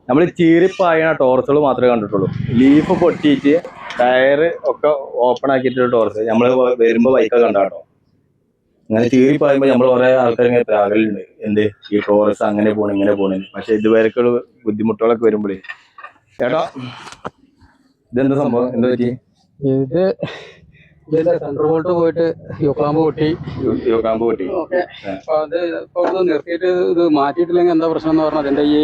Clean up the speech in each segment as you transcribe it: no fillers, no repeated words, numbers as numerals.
നമ്മൾ ചീറിപ്പായ ടോർസുകൾ മാത്രമേ കണ്ടിട്ടുള്ളൂ. ലീഫ് പൊട്ടിയിട്ട് ടയർ ഒക്കെ ഓപ്പൺ ആക്കിയിട്ടുള്ള ടോർസ് നമ്മൾ വരുമ്പോൾ ബൈക്കൊക്കെ കണ്ടാട്ടോ. അങ്ങനെ ചീറിപ്പായുമ്പോ നമ്മൾ കുറെ ആൾക്കാർ ഇങ്ങനെ പ്രാകലുണ്ട്, എന്ത് ഈ ടോറസ് അങ്ങനെ പോണു ഇങ്ങനെ പോണു. പക്ഷെ ഇതുവരെയൊക്കെയുള്ള ബുദ്ധിമുട്ടുകളൊക്കെ വരുമ്പോഴേ ചേട്ടാ ഇതെന്താ സംഭവം, എന്താ പറ്റി? ഇത് ഇതിന്റെ സെൻട്രൽ ബോൾട്ട് പോയിട്ട് യുക്കാമ്പ് പൊട്ടി. ഓക്കെ, അപ്പൊ അത് ഇപ്പൊ ഒന്ന് നിർത്തിയിട്ട് ഇത് മാറ്റിയിട്ടില്ലെങ്കിൽ എന്താ പ്രശ്നം എന്ന് പറഞ്ഞാൽ അതിന്റെ ഈ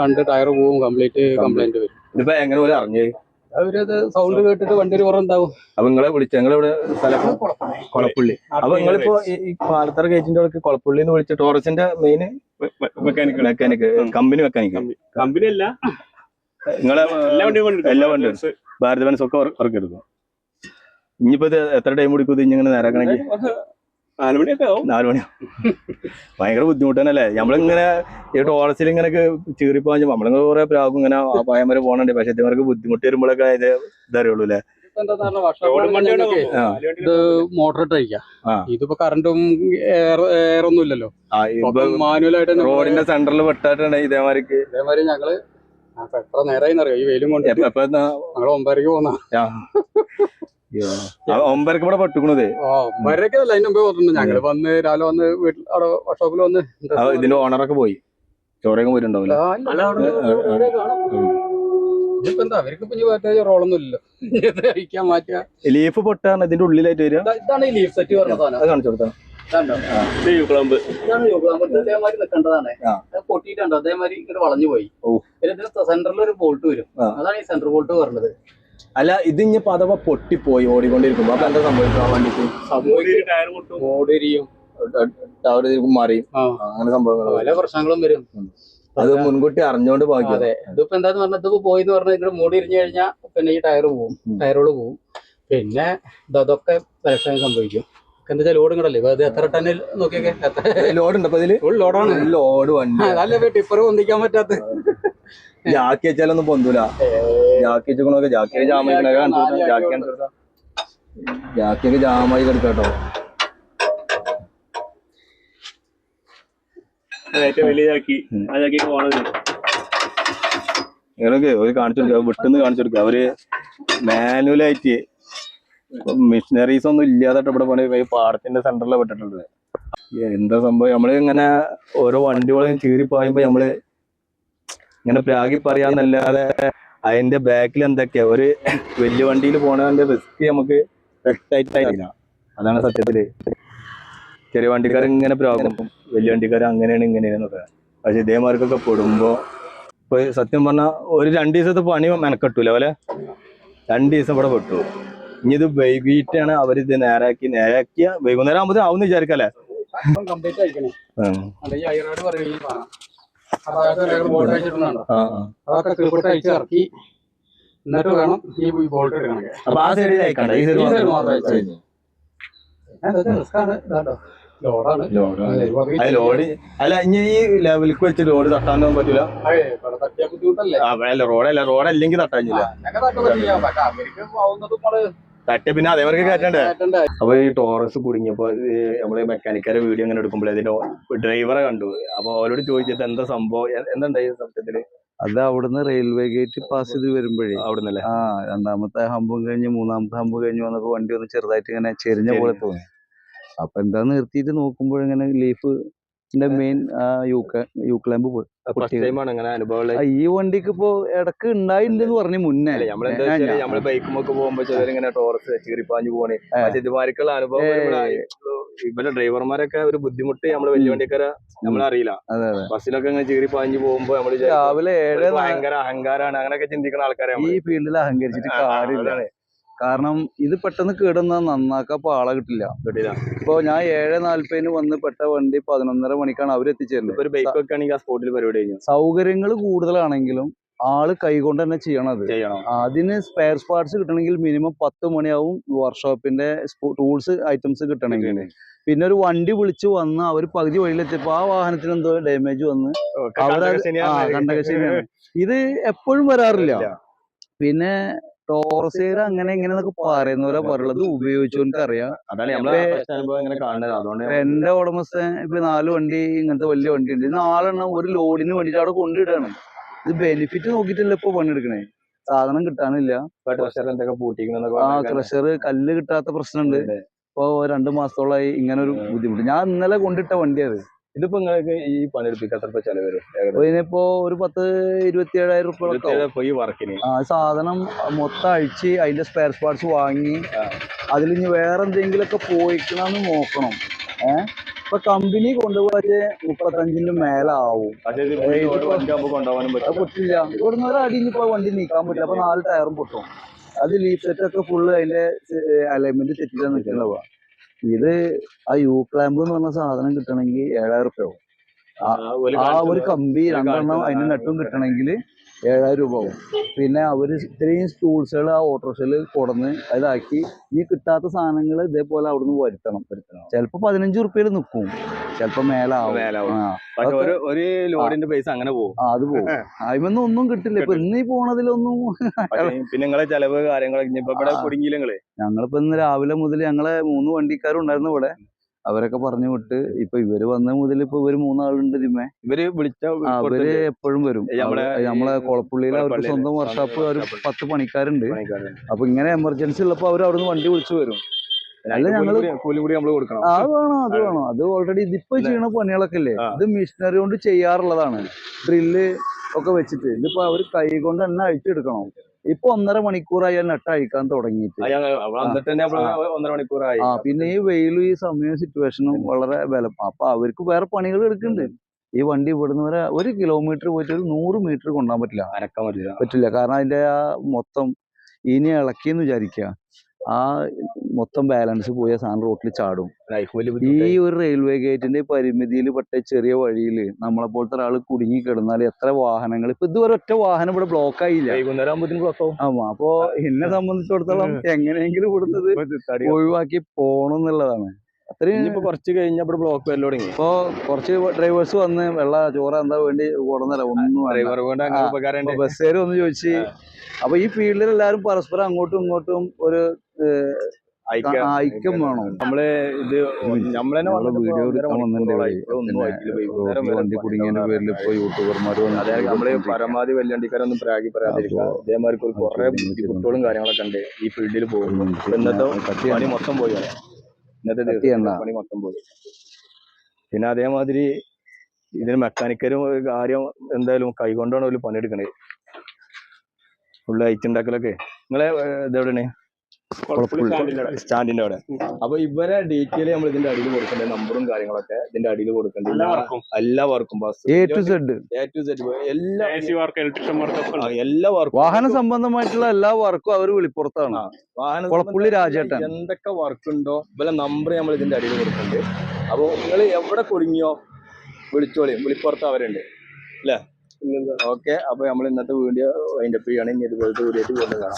രണ്ട് ടയർ പോവും, കംപ്ലൈന്റ് വരും. ഇതിപ്പോ എങ്ങനെ പോലെ അറിഞ്ഞത്? അവരത് സൗണ്ട് കേട്ടിട്ട് വണ്ടി ഒരു പുറണ്ടാവും. അപ്പൊ നിങ്ങളെ വിളിച്ചു, ഞങ്ങളിവിടെ സ്ഥലം കൊളപ്പുള്ളി. അപ്പൊ നിങ്ങളിപ്പോ ഈ പാലത്തറ ഗേറ്റിന്റെ അടുത്ത് കൊളപ്പുള്ളി എന്ന് വിളിച്ച ടോറസിന്റെ മെയിൻ മെക്കാനിക് കമ്പനി അല്ല നിങ്ങളെ എല്ലാ വണ്ടിയും ഭാരത് ബെൻസ് ഒക്കെ വർക്ക് എടുക്കും. ഇനിയിപ്പോ ഇത് എത്ര ടൈം പിടിക്കും ഇങ്ങനെ നേരാക്കണമെങ്കിൽ? 4 മണിയൊക്കെ ആവും. 4 മണിയാവും. ഭയങ്കര ബുദ്ധിമുട്ട് തന്നെയല്ലേ നമ്മളിങ്ങനെ ഈ ടോറസിൽ ഇങ്ങനെയൊക്കെ ചീറിപ്പോഞ്ഞു നമ്മളിങ്ങനെ കുറെ പ്രാകും ഇങ്ങനെ ആ പായം വരെ പോകണുണ്ട്. പക്ഷെ ഇവർക്ക് ബുദ്ധിമുട്ട് വരുമ്പോഴൊക്കെ ഇത് ഇതറിയുള്ളൂ അല്ലേ? ഇത് മോട്ടർ ഇട്ടയക്കാം. ഇതിപ്പോ കറണ്ടും എയറൊന്നും ഇല്ലല്ലോ, മാനുവലായിട്ട് റോഡിന്റെ സെന്ററിൽ പെട്ടായിട്ടാണ് ഇതേമാതിരി ഞങ്ങള് എത്ര നേരമായിന്നറിയോ ഈ വെയിലും കൊണ്ട്. ഞങ്ങള് 9:30 പോന്ന 9:00 ഇവിടെ പെട്ടുക്കണത്. 9:30 അല്ല, അതിന് മുമ്പേ പോയിട്ടുണ്ട്. ഞങ്ങള് വന്ന് രാവിലെ വന്ന് വീട്ടിൽ അവിടെ വർക്ക്ഷോപ്പിൽ വന്ന് ഇതിന്റെ ഓണറൊക്കെ പോയി ചോറയൊക്കെ പോയിട്ടുണ്ടാവില്ല. ഇതിപ്പോ എന്താ അവർക്ക് ഇനി റോളൊന്നും ഇല്ലല്ലോ, കഴിക്കാൻ മാറ്റുക. ലീഫ് പൊട്ടാണ് ഇതിന്റെ ഉള്ളിലായിട്ട് വരിക. ഇതാണ് ഈ ലീഫ് സെറ്റ് പറഞ്ഞ സാധനം. കാണിച്ചു കൊടുത്താ ഇതേമാതിരി നിൽക്കേണ്ടതാണ്. പൊട്ടിയിട്ടുണ്ടോ അതേമാതിരി ഇങ്ങോട്ട് വളഞ്ഞു പോയി. ഇതിന് സെന്ററിൽ ഒരു ബോൾട്ട് വരും, അതാണ് ഈ സെന്റർ ബോൾട്ട് പറഞ്ഞത്. അല്ല ഇത് ഇനിയിപ്പോ അഥവാ പൊട്ടിപ്പോയി ഓടിക്കൊണ്ടിരിക്കുമ്പോ അപ്പൊ എന്താ സംഭവിക്കാം? വണ്ടിക്ക് മറിയും, അങ്ങനെ സംഭവങ്ങൾ പല പ്രശ്നങ്ങളും വരും. അത് മുൻകൂട്ടി അറിഞ്ഞോണ്ട് പോയി. അതെ, ഇതിപ്പോ എന്താന്ന് പറഞ്ഞാൽ ഇതിപ്പോ പോയിന്ന് പറഞ്ഞാൽ ഇവിടെ മൂടി ഇരിഞ്ഞു കഴിഞ്ഞാൽ പിന്നെ ഈ ടയറുകൾ പോവും. പിന്നെ ഇതൊക്കെ പരീക്ഷണം സംഭവിക്കും. എന്താ വെച്ചാൽ ലോഡ് ഇങ്ങടല്ലേ, അത് എത്ര ടണ്ണിൽ നോക്കിയൊക്കെ ലോഡ് ഉണ്ട്. ഫുൾ ലോഡാണ്. ലോഡ് വണ്ടി അതല്ലേ ടിപ്പർ പൊന്തിക്കാൻ പറ്റാത്ത. ജാക്കി വെച്ചാലൊന്നും പൊന്തൂല. ജാക്കി വെച്ചോക്കെ ജാക്കിയൊക്കെ ജാമായി കിടക്കാട്ടോ. ഇങ്ങനൊക്കെ ഒരു കാണിച്ചു കൊടുക്കുക, വിട്ടുന്ന് കാണിച്ചു കൊടുക്കുക. അവര് മാനുവലായിട്ട് മെഷീനറീസ് ഒന്നും ഇല്ലാതെ ഇവിടെ പണി പാടത്തിന്റെ സെന്ററിൽ വിട്ടിട്ടുണ്ട്. എന്താ സംഭവം, നമ്മള് ഇങ്ങനെ ഓരോ വണ്ടികളും ചീറിപ്പായുമ്പോ നമ്മള് ഇങ്ങനെ പ്രാഗി പറയാന്നല്ലാതെ അതിന്റെ ബാക്കിൽ എന്തൊക്കെയാ ഒരു വലിയ വണ്ടിയിൽ പോണതിന്റെ റിസ്ക് നമുക്ക് വ്യക്തമായിട്ടില്ല. അതാണ് സത്യത്തില്. ചെറിയ വണ്ടിക്കാർ ഇങ്ങനെ പ്രാകും, വലിയ വണ്ടിക്കാർ അങ്ങനെയാണ് ഇങ്ങനെയാണെന്നൊക്കെ. പക്ഷെ ഇതേമാർക്കൊക്കെ പെടുമ്പോ ഇപ്പൊ സത്യം പറഞ്ഞാൽ ഒരു 2 ദിവസത്തെ പണി മെനക്കെട്ടൂല പോലെ. 2 ദിവസം ഇവിടെ പെട്ടു. ഇനി ഇത് വൈകിട്ടാണ് അവരിത് നേരാക്കിയ വൈകുന്നേരം ആകുമ്പോൾ ആവുന്ന വിചാരിക്കല്ലേ. ഇറക്കി എന്നിട്ട് വേണം ഈ ബോൾട്ട് എടുക്കണമെങ്കിൽ. അപ്പൊ ആ സൈഡിൽ അയക്കണ്ട, ഈ സൈഡ് ലോഡ് അല്ല. ഇനി ഈ ലെവലിക്ക് വെച്ച് ലോഡ് തട്ടാനൊന്നും പറ്റൂല. റോഡ് അല്ലെങ്കിൽ തട്ടാനില്ല. തട്ടിയ പിന്നെ അതേവർക്ക് കയറ്റണ്ടേ. അപ്പൊ ഈ ടോറസ് കുടുങ്ങിയപ്പോ നമ്മള് മെക്കാനിക്കാരെ വീഡിയോ അങ്ങനെ എടുക്കുമ്പോഴേ അതിന്റെ ഡ്രൈവറെ കണ്ടു. അപ്പൊ അവരോട് ചോദിച്ചത് എന്താ സംഭവം, എന്തുണ്ടായി സത്യത്തില്? അത് അവിടുന്ന് റെയിൽവേ ഗേറ്റ് പാസ് ചെയ്ത് വരുമ്പോഴേ അവിടുന്നല്ലേ 2ാമത്തെ ഹമ്പും കഴിഞ്ഞ് 3ാമത്തെ ഹമ്പ് കഴിഞ്ഞ് വന്നപ്പോ വണ്ടി ഒന്ന് ചെറുതായിട്ട് ഇങ്ങനെ ചെരിഞ്ഞ പോലെ തോന്നി. അപ്പൊ എന്താ നിർത്തിയിട്ട് നോക്കുമ്പോഴിങ്ങനെ ലീഫിന്റെ മെയിൻ യൂക്ലാമ്പ് ഈ വണ്ടിക്ക് ഇപ്പൊ ഇടക്ക് ഉണ്ടായില്ലെന്ന് പറഞ്ഞു മുന്നേ. നമ്മള് ബൈക്കുമൊക്കെ പോകുമ്പോ ചിലരിങ്ങനെ ടോറസ് ചീറിപ്പാഞ്ഞു പോണേ. ഇതുമാരിക്കുള്ള അനുഭവം ഇവരുടെ ഡ്രൈവർമാരൊക്കെ ഒരു ബുദ്ധിമുട്ട് നമ്മള് വലിയ വണ്ടിക്കാരെ നമ്മളറിയില്ല. ബസ്സിലൊക്കെ ഇങ്ങനെ ചീറിപ്പാഞ്ഞു പോകുമ്പോ നമ്മള് രാവിലെ 7 ഭയങ്കര അഹങ്കാരാണ് അങ്ങനെയൊക്കെ ചിന്തിക്കുന്ന ആൾക്കാരെ. ഈ ഫീൽഡിൽ അഹങ്കരിച്ചിട്ട് കാര്യമില്ല. കാരണം ഇത് പെട്ടെന്ന് കേടുന്ന നന്നാക്കാൻ ആളെ കിട്ടില്ല. ഇപ്പൊ ഞാൻ 7:40 വന്ന് പെട്ട വണ്ടി 11:30 മണിക്കാണ് അവർ എത്തിച്ചേരുന്നത്. ഒരു ബൈക്ക് ഒക്കെ ആണെങ്കിൽ ആ സ്പോട്ടിൽ പരിപാടി കഴിഞ്ഞു. സൗകര്യങ്ങൾ കൂടുതലാണെങ്കിലും ആള് കൈകൊണ്ട് തന്നെ ചെയ്യണം. അതിന് സ്പെയർ പാർട്സ് കിട്ടണമെങ്കിൽ മിനിമം 10 മണിയാവും വർക്ക്ഷോപ്പിന്റെ ടൂൾസ് ഐറ്റംസ് കിട്ടണമെങ്കിൽ. പിന്നെ ഒരു വണ്ടി വിളിച്ച് വന്ന് അവർ പകുതി വഴിയിലെത്തിയപ്പോ ആ വാഹനത്തിന് എന്തോ ഡാമേജ് വന്ന് കണ്ടകശനിയാണ്. ഇത് എപ്പോഴും വരാറില്ല. പിന്നെ ടോറസേര് അങ്ങനെ എങ്ങനെയൊക്കെ പറയുന്നവരാ പറയുള്ളത്, ഉപയോഗിച്ചവർക്ക് അറിയാം. എന്റെ ഉടമസ്ഥൻ ഇപ്പൊ 4 വണ്ടി ഇങ്ങനത്തെ വലിയ വണ്ടി ഉണ്ട്. 4 എണ്ണം ഒരു ലോഡിന് വേണ്ടിട്ട് അവിടെ കൊണ്ടിടാണ്. ഇത് ബെനിഫിറ്റ് നോക്കിയിട്ടല്ല ഇപ്പൊ പണിയെടുക്കണേ. സാധനം കിട്ടാനില്ല. ട്രഷർ എന്തൊക്കെ പൂട്ടിക്കണെന്നൊക്കെ ആ ക്രഷർ കല്ല് കിട്ടാത്ത പ്രശ്നമുണ്ട്. ഇപ്പൊ 2 മാസത്തോളമായി ഇങ്ങനെ ഒരു ബുദ്ധിമുട്ട്. ഞാൻ ഇന്നലെ കൊണ്ടിട്ട വണ്ടിയത്. ഇതിപ്പോ നിങ്ങൾക്ക് ഈ പണിയെടുപ്പിക്കാൻ എത്ര ചെലവ് വരും? ഇതിനിപ്പോ ഒരു 10-27,000 റുപ്യ ഈ വർക്കിന്. ആ സാധനം മൊത്തം അഴിച്ച് അതിന്റെ സ്പെയർ പാർട്സ് വാങ്ങി അതിൽ ഇനി വേറെ എന്തെങ്കിലുമൊക്കെ പോയിക്കണമെന്ന് നോക്കണം. ഇപ്പൊ കമ്പനി കൊണ്ടുപോയിട്ട് 35-ന്റെ മേലാവും. കൊണ്ടുപോകാനും പൊട്ടില്ല. ഇവിടുന്ന് ഒരടി ഇപ്പൊ വണ്ടി നീക്കാൻ പറ്റില്ല. അപ്പൊ 4 ടയറും പൊട്ടും. അത് ലീഫ് സെറ്റ് ഒക്കെ ഫുള്ള് അതിന്റെ അലൈൻമെന്റ് തെറ്റിട്ടാണ് നിൽക്കുന്നവ. ഇത് ആ യു ക്ലാമ്പ് എന്ന് പറഞ്ഞ സാധനം കിട്ടണമെങ്കിൽ 7,000 റുപ്യ ആവും. ആ ഒരു കമ്പി 2 എണ്ണം അതിന്റെ നെട്ടും കിട്ടണമെങ്കിൽ 7,000 രൂപ ആവും. പിന്നെ അവര് ഇത്രയും ടൂൾസുകൾ ആ ഓട്ടോറിക്ഷയിൽ കൊടുന്ന് ഇതാക്കി ഈ കിട്ടാത്ത സാധനങ്ങൾ ഇതേപോലെ അവിടുന്ന് വരുത്തണം. ചിലപ്പോ 15 റുപ്യയിൽ നിൽക്കും, ചിലപ്പോ മേലാവും. ഒരു ലോഡിന്റെ പൈസ അങ്ങനെ പോകും. അത് പോകും. അതിമൊന്നും ഒന്നും കിട്ടില്ല. ഇപ്പൊ ഇന്നീ പോണതിലൊന്നും. പിന്നെ നിങ്ങളെ ചെലവ് കാര്യങ്ങളൊക്കെ ഞങ്ങളിപ്പോ ഇന്ന് രാവിലെ മുതൽ ഞങ്ങളെ 3 വണ്ടിക്കാരും ഉണ്ടായിരുന്നു ഇവിടെ. അവരൊക്കെ പറഞ്ഞു വിട്ട് ഇപ്പൊ ഇവര് വന്ന മുതൽ ഇപ്പൊ ഇവര് 3 ആളുണ്ട് ഇതിമേ. ഇവര് അവര് എപ്പോഴും വരും. നമ്മളെ കൊളപ്പുള്ളിയിൽ അവർക്ക് സ്വന്തം വർക്ക്ഷോപ്പ് ഒരു 10 പണിക്കാരുണ്ട്. അപ്പൊ ഇങ്ങനെ എമർജൻസി ഉള്ളപ്പോ അവര് അവിടുന്ന് വണ്ടി വിളിച്ചു വരും. അല്ല ഞങ്ങള് അത് വേണം. അത് ഓൾറെഡി ഇതിപ്പോ ചെയ്യണ പണികളൊക്കെ ഇല്ലേ, ഇത് മെഷീനറി കൊണ്ട് ചെയ്യാറുള്ളതാണ്. ഡ്രില്ല് ഒക്കെ വെച്ചിട്ട് ഇതിപ്പോ അവര് കൈ കൊണ്ട് തന്നെ അഴിച്ചെടുക്കണം. ഇപ്പൊ 1.5 മണിക്കൂറായി നെട്ട് അഴിക്കാൻ തുടങ്ങിയിട്ട്. പിന്നെ ഈ വെയിലും ഈ സമയവും സിറ്റുവേഷനും വളരെ ബലം. അപ്പൊ അവർക്ക് വേറെ പണികൾ എടുക്കുന്നുണ്ട്. ഈ വണ്ടി ഇവിടുന്ന് വരെ 1 കിലോമീറ്റർ പോയിട്ട് ഒരു 100 മീറ്റർ കൊണ്ടാൻ പറ്റില്ല. കാരണം അതിന്റെ ആ മൊത്തം ഇനി ഇളക്കിന്ന് വിചാരിക്കുക, ആ മൊത്തം ബാലൻസ് പോയ സാധനം റോട്ടിൽ ചാടും. ഈ ഒരു റെയിൽവേ ഗേറ്റിന്റെ പരിമിതിയിൽ പെട്ട ചെറിയ വഴിയിൽ നമ്മളെ പോലത്തെ ഒരാൾ കുടുങ്ങി കിടന്നാൽ എത്ര വാഹനങ്ങൾ. ഇപ്പൊ ഇതുവരെ ഒറ്റ വാഹനം ഇവിടെ ബ്ലോക്ക് ആയില്ല. അപ്പൊ എന്നെ സംബന്ധിച്ചിടത്തോളം എങ്ങനെയെങ്കിലും ഇവിടുന്നത് ഒഴിവാക്കി പോണം എന്നുള്ളതാണ്. അത്രയും കുറച്ച് കഴിഞ്ഞപ്പോൾ ബ്ലോക്ക് വരൽ തുടങ്ങി. ഇപ്പൊ കുറച്ച് ഡ്രൈവേഴ്സ് വന്ന് വെള്ള ചോറ എന്താ വേണ്ടി കൊടുന്നില്ല ഒന്നും. ബസ്സേര് ഒന്ന് ചോദിച്ച്. അപ്പൊ ഈ ഫീൽഡിൽ എല്ലാവരും പരസ്പരം അങ്ങോട്ടും ഇങ്ങോട്ടും ഒരു ഐക്യം വേണം. നമ്മള് ഇത് വീഡിയോ എടുക്കാൻ വന്നിട്ടുണ്ട്. വണ്ടി കുടുങ്ങിയതിന്റെ പേരിൽ ഇപ്പൊ യൂട്യൂബർമാർ നമ്മള് പരമാവധി വലിയ വണ്ടിക്കാരൊന്നും പ്രാഗി പറയാതിരിക്കുക. ഇതേമാർക്ക് കുറെ ബുദ്ധിമുട്ടുകളും കാര്യങ്ങളൊക്കെ ഉണ്ട് ഈ ഫീൽഡിൽ പോകും. ഇന്നത്തെ പണി മൊത്തം പോയി. പണി മൊത്തം പോയി. പിന്നെ അതേമാതിരി ഇതിന് മെക്കാനിക്കലും കാര്യം എന്തായാലും കൈകൊണ്ടാണ് ഒരു പണിയെടുക്കണേ. ഫുള്ള് അയച്ചുണ്ടാക്കലൊക്കെ. നിങ്ങളെ ഇതെവിടെയാണ്? സ്റ്റാൻഡിന്റെ അവിടെ. അപ്പൊ ഇവരെ ഡീറ്റെയിൽ നമ്മൾ ഇതിന്റെ അടിയിൽ കൊടുക്കേണ്ട നമ്പറും കാര്യങ്ങളൊക്കെ ഇതിന്റെ അടിയിൽ കൊടുക്കേണ്ട എല്ലാ വർക്കും A to Z എല്ലാ വർക്കും വാഹന സംബന്ധമായിട്ടുള്ള എല്ലാ വർക്കും അവർ വിളിപ്പുറത്താണ്. കൊളപ്പുള്ളി രാജേട്ടൻ. എന്തൊക്കെ വർക്ക് ഉണ്ടോ ഇവരെ നമ്പർ നമ്മൾ ഇതിന്റെ അടിയിൽ കൊടുക്കുന്നുണ്ട്. അപ്പൊ നിങ്ങൾ എവിടെ കുടുങ്ങിയോ വിളിച്ചോളിയും. വിളിപ്പുറത്ത് അവരുണ്ട് അല്ലേ? ഓക്കെ. അപ്പൊ നമ്മൾ ഇന്നത്തെ വീഡിയോ അതിന്റെ ഫ്രീ ആണ്. ഇനി ഇതുപോലത്തെ വീഡിയോ കാണാം.